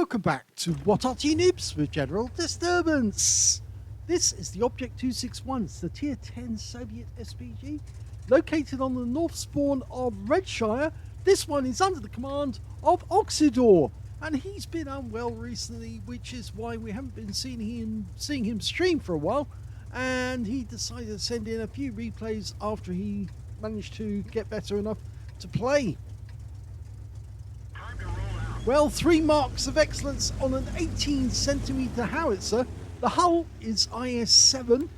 Welcome back to What Arty Noobs with General Disturbance. This is the Object 261, it's the Tier 10 Soviet SPG, located on the north spawn of Redshire. This one is under the command of Oksydor, and he's been unwell recently, which is why we haven't been seeing him stream for a while, and he decided to send in a few replays after he managed to get better enough to play. Well, 3 marks of excellence on an 18cm howitzer. The hull is IS-7,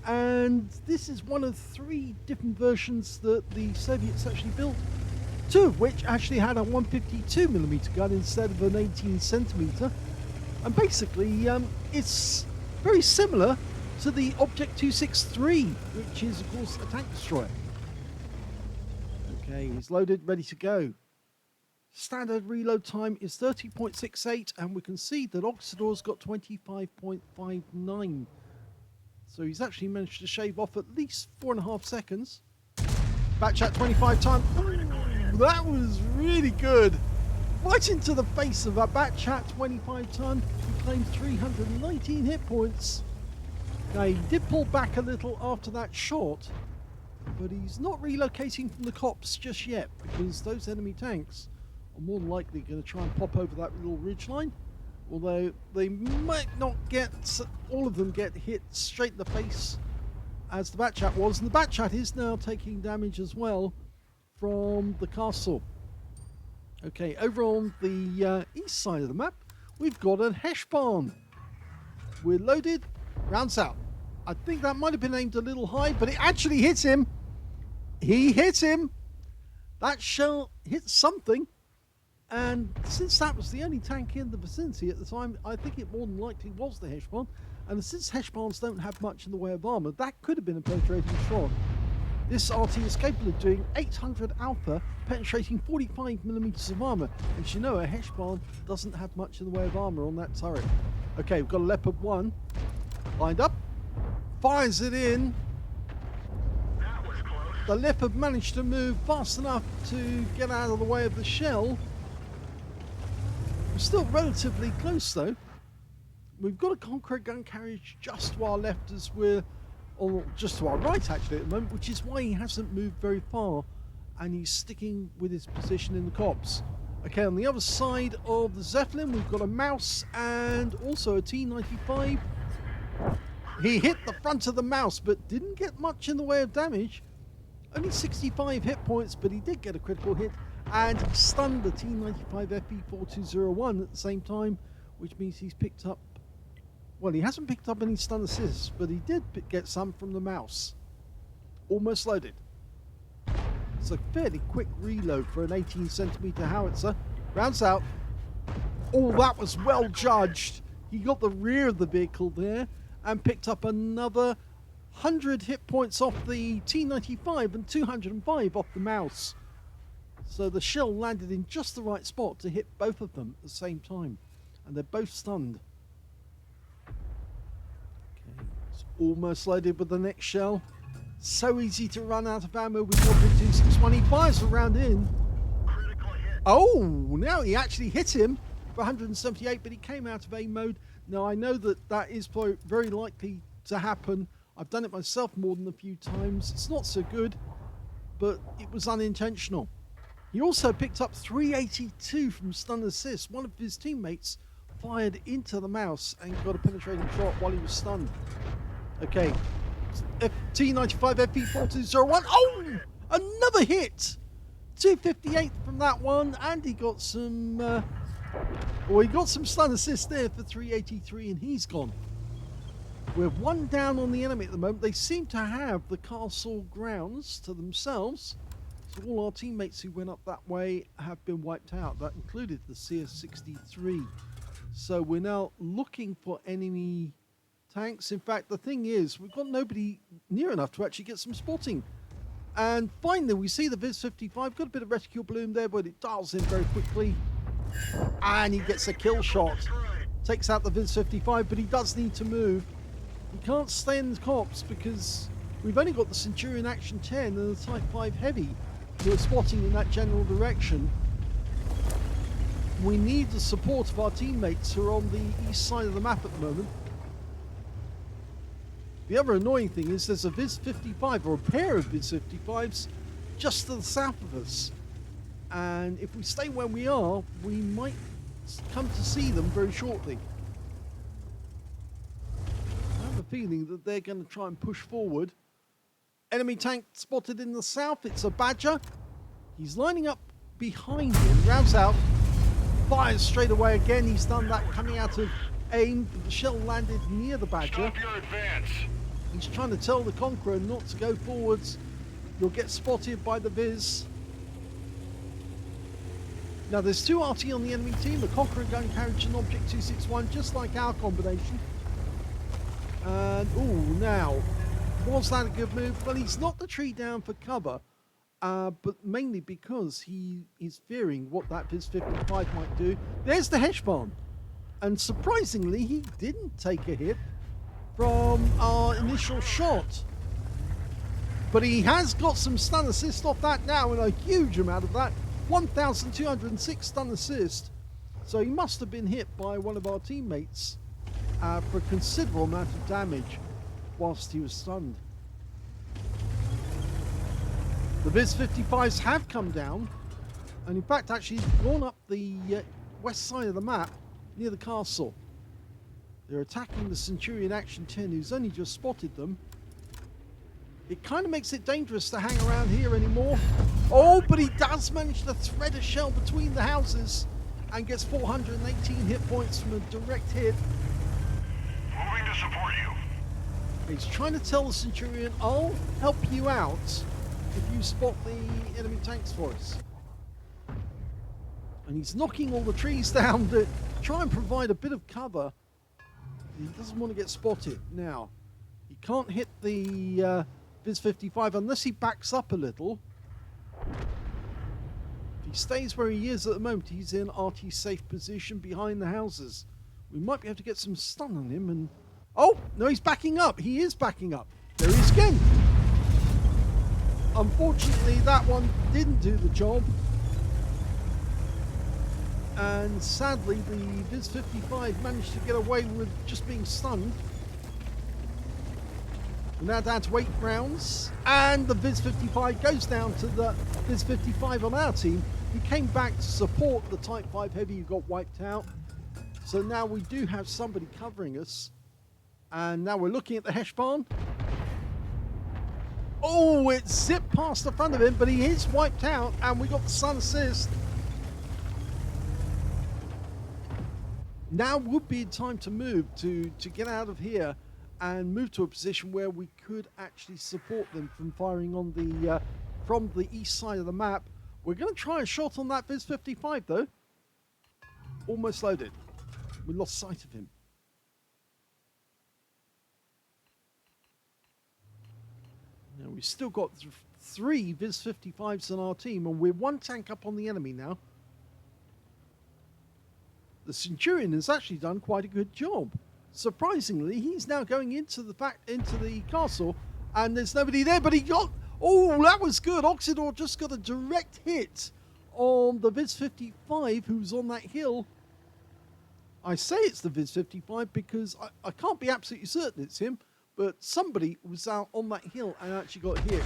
and this is one of 3 different versions that the Soviets actually built, 2 of which actually had a 152mm gun instead of an 18cm. And basically, it's very similar to the Object 263, which is, of course, a tank destroyer. Okay, he's loaded, ready to go. Standard reload time is 30.68, and we can see that Oksydor's got 25.59. So he's actually managed to shave off at least 4.5 seconds. Batch at 25 ton. Ooh, that was really good. Right into the face of a batch at 25 ton. He claimed 319 hit points. Now he did pull back a little after that shot, but he's not relocating from the cops just yet, because those enemy tanks are more than likely going to try and pop over that little ridgeline, although they might not get, all of them get hit straight in the face as the Batchat was, and the Batchat is now taking damage as well from the castle. Okay, over on the east side of the map, we've got a Hesh barn. We're loaded, rounds out. I think that might have been aimed a little high, but it actually hit him. He hit him. That shell hit something. And since that was the only tank in the vicinity at the time, I think it more than likely was the Hesh barn. And since Hesh barns don't have much in the way of armor, that could have been a penetrating shot. This Arty is capable of doing 800 alpha, penetrating 45mm of armor. And you know, a Hesh barn doesn't have much in the way of armor on that turret. Okay, we've got a Leopard 1 lined up, fires it in. The Leopard managed to move fast enough to get out of the way of the shell. We're still relatively close though. We've got a concrete gun carriage just to our left as we're, or just to our right actually at the moment, which is why he hasn't moved very far and he's sticking with his position in the copse. Okay, on the other side of the Zeppelin we've got a Mouse and also a T-95. He hit the front of the Mouse but didn't get much in the way of damage. Only 65 hit points, but he did get a critical hit, and he stunned the T-95 FE4201 at the same time, which means he's picked up, well, he hasn't picked up any stun assists, but he did get some from the Mouse. Almost loaded. It's a fairly quick reload for an 18cm howitzer. Rounds out. Oh, that was well judged. He got the rear of the vehicle there and picked up another 100 hit points off the T-95 and 205 off the Mouse. So the shell landed in just the right spot to hit both of them at the same time. And they're both stunned. Okay, it's almost loaded with the next shell. So easy to run out of ammo with Object 261. He fires the round in. Oh, now he actually hit him for 178, but he came out of aim mode. Now I know that that is very likely to happen. I've done it myself more than a few times. It's not so good, but it was unintentional. He also picked up 382 from stun assist. One of his teammates fired into the Mouse and got a penetrating shot while he was stunned. Okay, T-95 FE4201. Oh, another hit! 258 from that one, and he got some, he got some stun assist there for 383, and he's gone. We're 1 down on the enemy at the moment. They seem to have the castle grounds to themselves. So all our teammates who went up that way have been wiped out. That included the CS-63. So we're now looking for enemy tanks. In fact, the thing is, we've got nobody near enough to actually get some spotting. And finally, we see the Viz-55. Got a bit of reticule bloom there, but it dials in very quickly. And he gets a kill shot. Takes out the Viz-55, but he does need to move. He can't stay in the copse because we've only got the Centurion Action 10 and the Type 5 Heavy who are spotting in that general direction. We need the support of our teammates who are on the east side of the map at the moment. The other annoying thing is there's a Viz-55 or a pair of Viz-55s just to the south of us. And if we stay where we are, we might come to see them very shortly. I have a feeling that they're going to try and push forward. Enemy tank spotted in the south. It's a Badger. He's lining up behind him. Rounds out. Fires straight away again. He's done that coming out of aim. The shell landed near the Badger. Stop your advance. He's trying to tell the Conqueror not to go forwards. You'll get spotted by the Viz. Now there's two Arty on the enemy team, a Conqueror gun carriage and Object 261, just like our combination. And, ooh, now, was that a good move? Well, he's knocked the tree down for cover, but mainly because he is fearing what that Viz-55 might do. There's the Hesh Barn. And surprisingly, he didn't take a hit from our initial shot. But he has got some stun assist off that now, and a huge amount of that. 1,206 stun assist. So he must have been hit by one of our teammates for a considerable amount of damage whilst he was stunned. The Viz-55s have come down, and in fact actually gone up the west side of the map near the castle. They're attacking the Centurion Action 10, who's only just spotted them. It kind of makes it dangerous to hang around here anymore. Oh, but he does manage to thread a shell between the houses and gets 418 hit points from a direct hit. Moving to support you. He's trying to tell the Centurion, I'll help you out if you spot the enemy tanks for us. And he's knocking all the trees down to try and provide a bit of cover. He doesn't want to get spotted. Now, he can't hit the Viz-55 unless he backs up a little. If he stays where he is at the moment, he's in Arty's safe position behind the houses. We might be able to get some stun on him and... Oh, no, he's backing up. He is backing up. There he is again. Unfortunately, that one didn't do the job. And sadly, the Viz-55 managed to get away with just being stunned. We're now down to 8 rounds, and the Viz-55 goes down to the Viz-55 on our team, who came back to support the Type 5 Heavy who got wiped out. So now we do have somebody covering us. And now we're looking at the Hesh Barn. Oh, it zipped past the front of him, but he is wiped out, and we got the stun assist. Now would be time to move to get out of here and move to a position where we could actually support them from firing on the from the east side of the map. We're going to try a shot on that Viz-55 though. Almost loaded. We lost sight of him. Now we've still got 3 Viz-55s on our team, and we're 1 tank up on the enemy now. The Centurion has actually done quite a good job. Surprisingly, he's now going into the castle, and there's nobody there, but he got... Oh, that was good. Oksydor just got a direct hit on the Viz-55 who's on that hill. I say it's the Viz-55 because I can't be absolutely certain it's him, but somebody was out on that hill and actually got hit.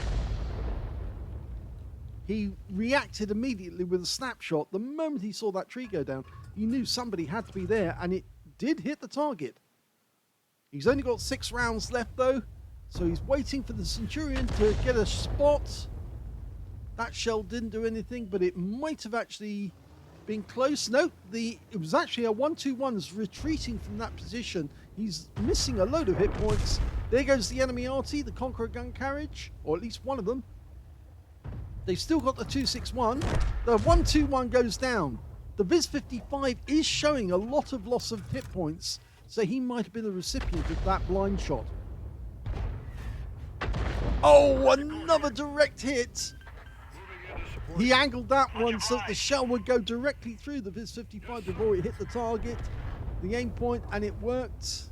He reacted immediately with a snapshot. The moment he saw that tree go down, he knew somebody had to be there, and it did hit the target. He's only got 6 rounds left, though, so he's waiting for the Centurion to get a spot. That shell didn't do anything, but it might have actually been close. No, it was actually a 1-2-1's retreating from that position. He's missing a load of hit points. There goes the enemy Arty, the Conqueror gun carriage, or at least one of them. They've still got the 261. The 1-2-1 goes down. The Viz-55 is showing a lot of loss of hit points, so he might have been the recipient of that blind shot. Oh, another direct hit. He angled that one so that the shell would go directly through the Viz-55 before it hit the target, the aim point, and it worked.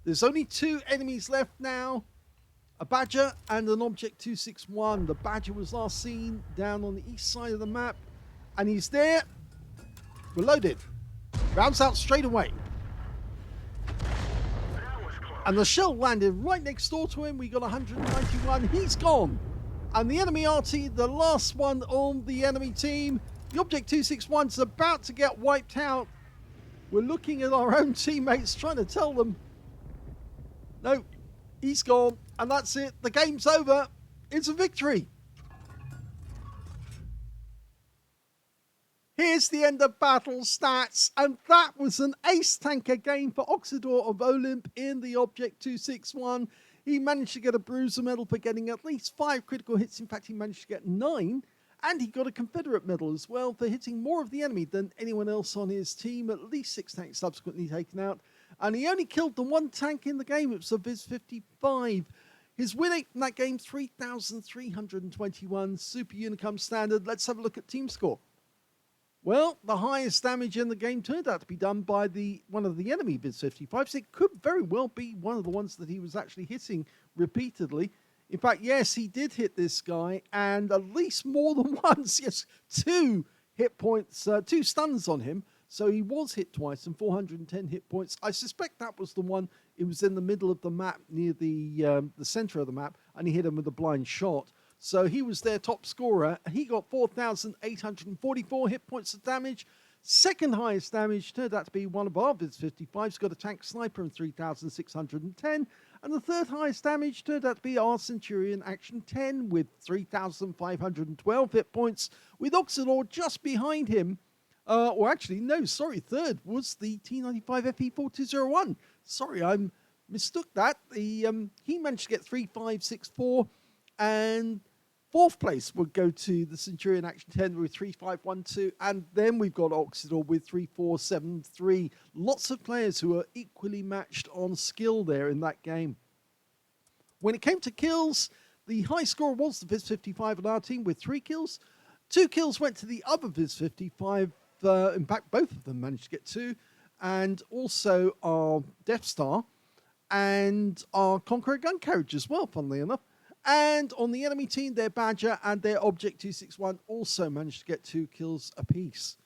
There's only 2 enemies left now. A Badger and an Object 261. The Badger was last seen down on the east side of the map. And he's there. We're loaded. Rounds out straight away. And the shell landed right next door to him. We got 191. He's gone. And the enemy Arty, the last one on the enemy team. The Object 261 is about to get wiped out. We're looking at our own teammates, trying to tell them, no, he's gone. And that's it. The game's over. It's a victory. Here's the end of battle stats, and that was an ace tanker game for Oksydor of OLIMP in the Object 261. He managed to get a bruiser medal for getting at least 5 critical hits. In fact, he managed to get 9, and he got a Confederate medal as well for hitting more of the enemy than anyone else on his team. At least 6 tanks subsequently taken out, and he only killed the 1 tank in the game. It was a Viz-55. His win rate in that game, 3,321, Super Unicum standard. Let's have a look at team score. Well, the highest damage in the game turned out to be done by one of the enemy Viz-55s. It could very well be one of the ones that he was actually hitting repeatedly. In fact, yes, he did hit this guy, and at least more than once. Yes, 2 hit points, 2 stuns on him. So he was hit twice and 410 hit points. I suspect that was the one. It was in the middle of the map, near the center of the map, and he hit him with a blind shot. So he was their top scorer. He got 4,844 hit points of damage. Second highest damage turned out to be one of our Viz-55s, got a tank sniper and 3,610. And the third highest damage turned out to be our Centurion Action 10 with 3,512 hit points, with Oksydor just behind him. Or actually, no, sorry, third was the T95 FE4201. Sorry, I mistook that. He managed to get 3,564, and fourth place would go to the Centurion Action 10 with 3,512, and then we've got Oksydor with 3,473. Lots of players who are equally matched on skill there in that game. When it came to kills, the high score was the Viz-55 on our team with 3 kills. 2 kills went to the other Viz-55. In fact, both of them managed to get 2, and also our Death Star and our Conqueror gun carriage as well, funnily enough. And on the enemy team, their Badger and their Object 261 also managed to get 2 kills apiece.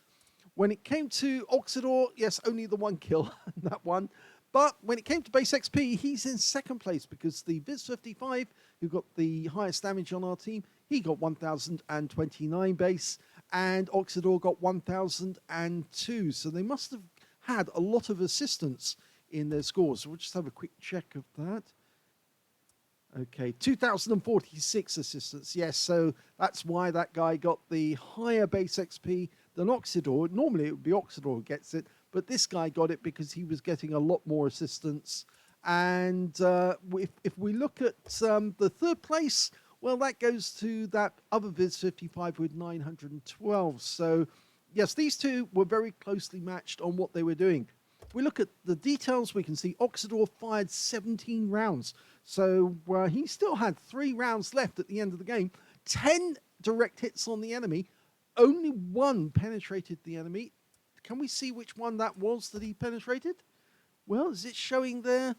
When it came to Oksydor, yes, only the 1 kill, that one. But when it came to base XP, he's in second place because the Viz-55, who got the highest damage on our team, he got 1,029 base, and Oksydor got 1,002. So they must have had a lot of assistance in their scores. So we'll just have a quick check of that. Okay, 2,046 assistance. Yes, so that's why that guy got the higher base XP than Oksydor. Normally it would be Oksydor who gets it, but this guy got it because he was getting a lot more assistance. And if we look at the third place, well, that goes to that other Viz-55 with 912. So, yes, these two were very closely matched on what they were doing. If we look at the details, we can see Oksydor fired 17 rounds. So he still had 3 rounds left at the end of the game. 10 direct hits on the enemy. Only 1 penetrated the enemy. Can we see which one that was that he penetrated? Well, is it showing there?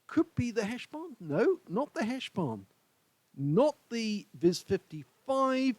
Could be the Heshbon. No, not the Heshbon. Not the Viz-55.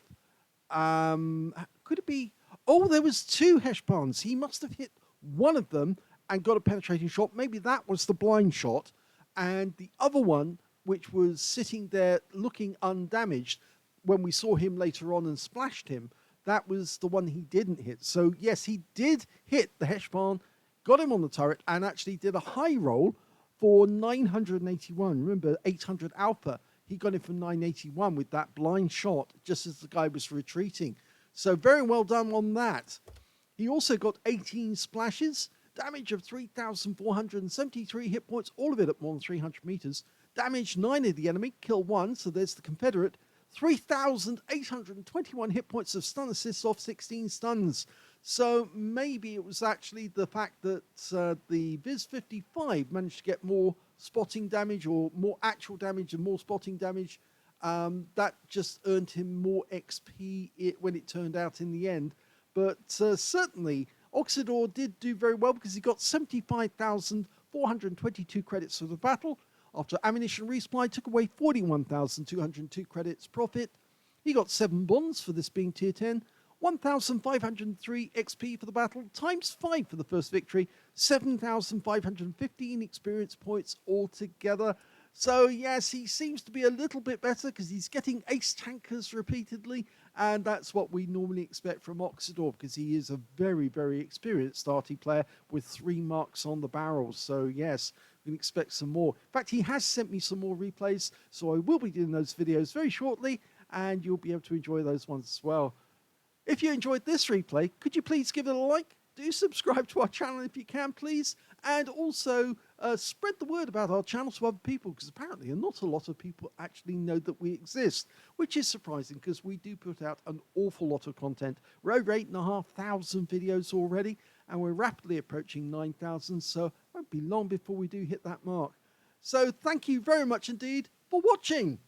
Could it be? Oh, there was 2 Heshbons. He must have hit one of them and got a penetrating shot. Maybe that was the blind shot. And the other one, which was sitting there looking undamaged, when we saw him later on and splashed him, that was the one he didn't hit. So, yes, he did hit the Heshbon, got him on the turret, and actually did a high roll for 981. Remember, 800 alpha. He got him for 981 with that blind shot, just as the guy was retreating. So very well done on that. He also got 18 splashes, damage of 3,473 hit points, all of it at more than 300 meters. Damage 9 of the enemy, kill 1, so there's the Confederate. 3,821 hit points of stun assists off 16 stuns. So maybe it was actually the fact that the Viz-55 managed to get more spotting damage, or more actual damage and more spotting damage. That just earned him more XP when it turned out in the end. But certainly, Oksydor did do very well because he got 75,422 credits for the battle. After ammunition resupply, took away 41,202 credits profit. He got 7 bonds for this being tier 10. 1,503 XP for the battle, times 5 for the first victory, 7,515 experience points altogether. So yes, he seems to be a little bit better because he's getting ace tankers repeatedly, and that's what we normally expect from Oksydor because he is a very, very experienced Arty player with 3 marks on the barrels. So yes, we can expect some more. In fact, he has sent me some more replays, so I will be doing those videos very shortly, and you'll be able to enjoy those ones as well. If you enjoyed this replay, could you please give it a like? Do subscribe to our channel if you can, please. And also spread the word about our channel to other people, because apparently not a lot of people actually know that we exist, which is surprising because we do put out an awful lot of content. We're over 8,500 videos already, and we're rapidly approaching 9,000, so it won't be long before we do hit that mark. So thank you very much indeed for watching.